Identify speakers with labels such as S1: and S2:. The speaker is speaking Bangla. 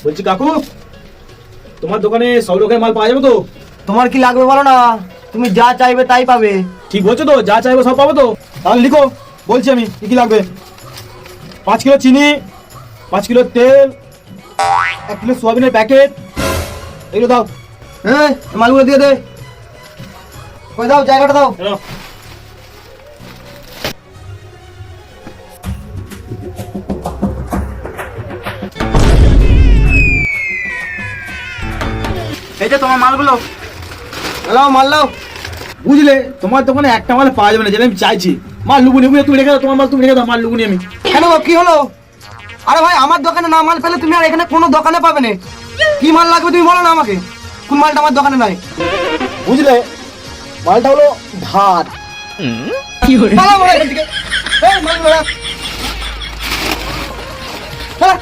S1: বলছি কাকু, তোমার দোকানে সব রকমের মাল পাওয়া যাবে তো?
S2: তোমার কি লাগবে বলো না, তুমি যা চাইবে তাই পাবে।
S1: ঠিক বলছো তো? যা চাইবো সব পাবো তো? তাহলে লিখো, বলছি আমি কি কি লাগবে। 5 কিলো চিনি, 5 কিলো তেল, 1 কিলো সোয়াবিনের প্যাকেট, এগুলো দাও।
S2: হ্যাঁ, মালগুলো দিয়ে দে। কই দাও, জায়গাটা দাও।
S1: নাও।
S2: এই যে তোমার মালগুলো। হ্যালো, মাল নাও।
S1: বুঝলে, তোমার দোকানে একটা মাল পাওয়া যাবে না যেটা আমি চাইছি। মাল লুবুনি তুমি রেখে দাও, তোমার মাল তুমি রেখে দাও, মাল লুবুনি আমি।
S2: কেন গো, কি হলো? আরে ভাই, আমার দোকানে না মাল পেলে তুমি আর এখানে কোনো দোকানে পাবে না। কি মাল লাগবে তুমি বলো না আমাকে, কোন মালটা আমার দোকানে নাই।
S1: বুঝলে, মালটা হলো ভাত।
S2: পালাও বলো এখান থেকে। এই, মালগুলো রাখ। হ্যাঁ।